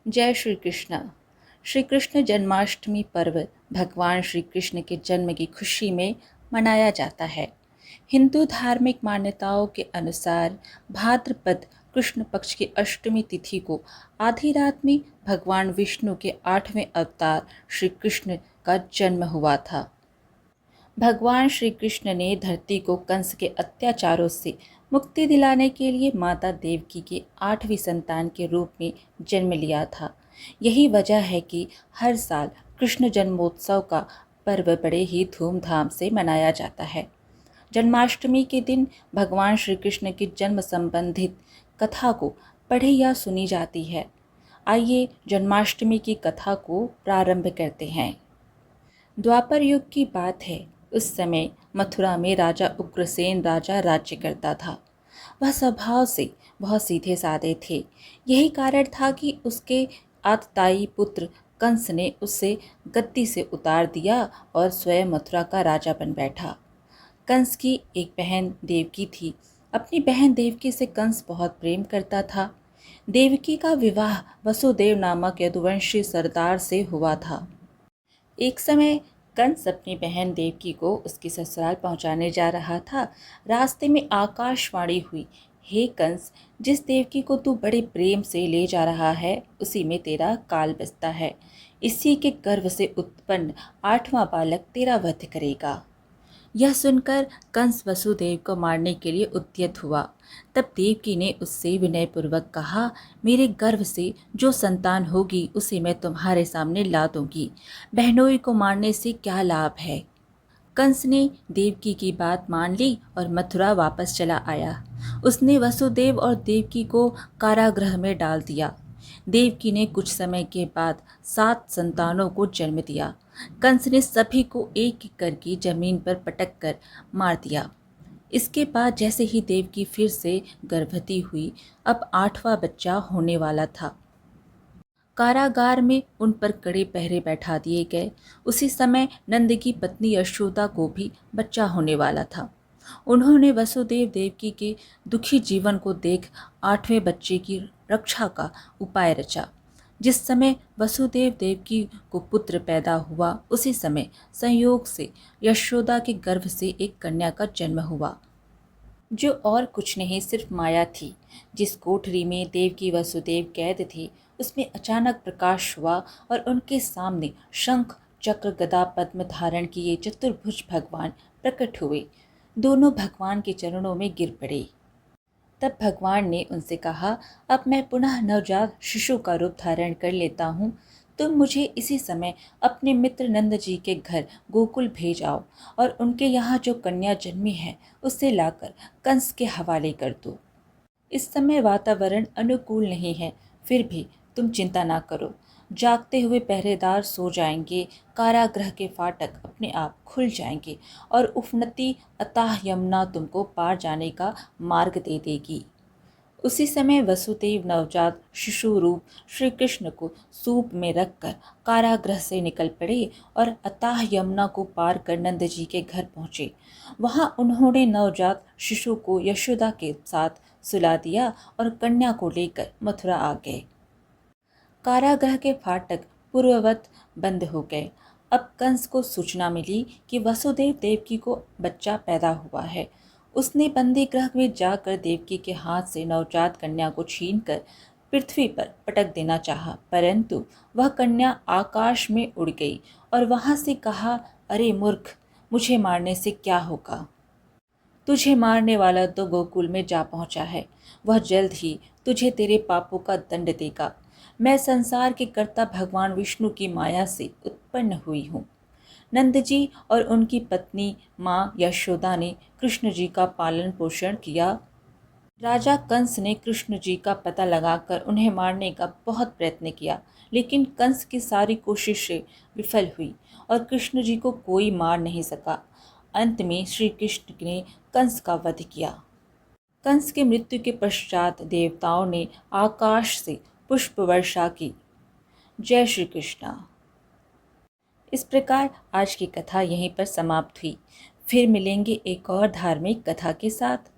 जय श्री कृष्ण। श्री कृष्ण जन्माष्टमी पर्व भगवान श्री कृष्ण के जन्म की खुशी में मनाया जाता है। हिंदू धार्मिक मान्यताओं के अनुसार भाद्रपद कृष्ण पक्ष की अष्टमी तिथि को आधी रात में भगवान विष्णु के 8वें अवतार श्री कृष्ण का जन्म हुआ था। भगवान श्री कृष्ण ने धरती को कंस के अत्याचारों से मुक्ति दिलाने के लिए माता देवकी के 8वीं संतान के रूप में जन्म लिया था। यही वजह है कि हर साल कृष्ण जन्मोत्सव का पर्व बड़े ही धूमधाम से मनाया जाता है। जन्माष्टमी के दिन भगवान श्री कृष्ण की जन्म संबंधित कथा को पढ़ी या सुनी जाती है। आइए जन्माष्टमी की कथा को प्रारंभ करते हैं। द्वापर युग की बात है। उस समय मथुरा में राजा उग्रसेन राजा राज्य करता था। वह स्वभाव से बहुत सीधे साधे थे। यही कारण था कि उसके आतताई पुत्र कंस ने उसे गद्दी से उतार दिया और स्वयं मथुरा का राजा बन बैठा। कंस की एक बहन देवकी थी। अपनी बहन देवकी से कंस बहुत प्रेम करता था। देवकी का विवाह वसुदेव नामक यदुवंशी सरदार से हुआ था। एक समय कंस अपनी बहन देवकी को उसकी ससुराल पहुंचाने जा रहा था। रास्ते में आकाशवाणी हुई, हे कंस, जिस देवकी को तू बड़े प्रेम से ले जा रहा है उसी में तेरा काल बसता है। इसी के गर्भ से उत्पन्न 8वां बालक तेरा वध करेगा। यह सुनकर कंस वसुदेव को मारने के लिए उद्यत हुआ। तब देवकी ने उससे विनयपूर्वक कहा, मेरे गर्भ से जो संतान होगी उसे मैं तुम्हारे सामने ला दूंगी। बहनोई को मारने से क्या लाभ है। कंस ने देवकी की बात मान ली और मथुरा वापस चला आया। उसने वसुदेव और देवकी को कारागृह में डाल दिया। देवकी ने कुछ समय के बाद 7 संतानों को जन्म दिया। कंस ने सभी को एक एक करके जमीन पर पटक कर मार दिया। इसके बाद जैसे ही देवकी फिर से गर्भवती हुई, अब 8वां बच्चा होने वाला था। कारागार में उन पर कड़े पहरे बैठा दिए गए। उसी समय नंद की पत्नी यशोदा को भी बच्चा होने वाला था। उन्होंने वसुदेव देवकी के दुखी जीवन को देख 8वें बच्चे की रक्षा का उपाय रचा। जिस समय वसुदेव देवकी को पुत्र पैदा हुआ उसी समय संयोग से यशोदा के गर्भ से एक कन्या का जन्म हुआ, जो और कुछ नहीं सिर्फ माया थी। जिस कोठरी में देवकी वसुदेव कैद थे उसमें अचानक प्रकाश हुआ और उनके सामने शंख चक्र गदा पद्म धारण किए चतुर्भुज भगवान प्रकट हुए। दोनों भगवान के चरणों में गिर पड़े। तब भगवान ने उनसे कहा, अब मैं पुनः नवजात शिशु का रूप धारण कर लेता हूँ। तुम मुझे इसी समय अपने मित्र नंद जी के घर गोकुल भेज आओ और उनके यहाँ जो कन्या जन्मी है उसे लाकर कंस के हवाले कर दो। इस समय वातावरण अनुकूल नहीं है, फिर भी तुम चिंता ना करो। जागते हुए पहरेदार सो जाएंगे, कारागृह के फाटक अपने आप खुल जाएंगे और उफनती अताह यमुना तुमको पार जाने का मार्ग दे देगी। उसी समय वसुदेव नवजात शिशु रूप श्री कृष्ण को सूप में रखकर कारागृह से निकल पड़े और अताह यमुना को पार कर नंद जी के घर पहुँचे। वहाँ उन्होंने नवजात शिशु को यशोदा के साथ सुला दिया और कन्या को लेकर मथुरा आ गए। कारागृह के फाटक पूर्ववत बंद हो गए। अब कंस को सूचना मिली कि वसुदेव देवकी को बच्चा पैदा हुआ है। उसने बंदी गृह में जाकर देवकी के हाथ से नवजात कन्या को छीनकर पृथ्वी पर पटक देना चाहा, परंतु वह कन्या आकाश में उड़ गई और वहां से कहा, अरे मूर्ख, मुझे मारने से क्या होगा। तुझे मारने वाला तो गोकुल में जा पहुंचा है। वह जल्द ही तुझे तेरे पापों का दंड देगा। मैं संसार के कर्ता भगवान विष्णु की माया से उत्पन्न हुई हूँ। नंद जी और उनकी पत्नी माँ यशोदा ने कृष्ण जी का पालन पोषण किया। राजा कंस ने कृष्ण जी का पता लगाकर उन्हें मारने का बहुत प्रयत्न किया, लेकिन कंस की सारी कोशिशें विफल हुई और कृष्ण जी को कोई मार नहीं सका। अंत में श्री कृष्ण ने कंस का वध किया। कंस की मृत्यु के पश्चात देवताओं ने आकाश से पुष्प वर्षा की। जय श्री कृष्ण। इस प्रकार आज की कथा यहीं पर समाप्त हुई। फिर मिलेंगे एक और धार्मिक कथा के साथ।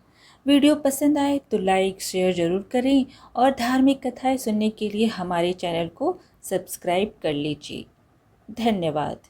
वीडियो पसंद आए तो लाइक शेयर ज़रूर करें और धार्मिक कथाएं सुनने के लिए हमारे चैनल को सब्सक्राइब कर लीजिए। धन्यवाद।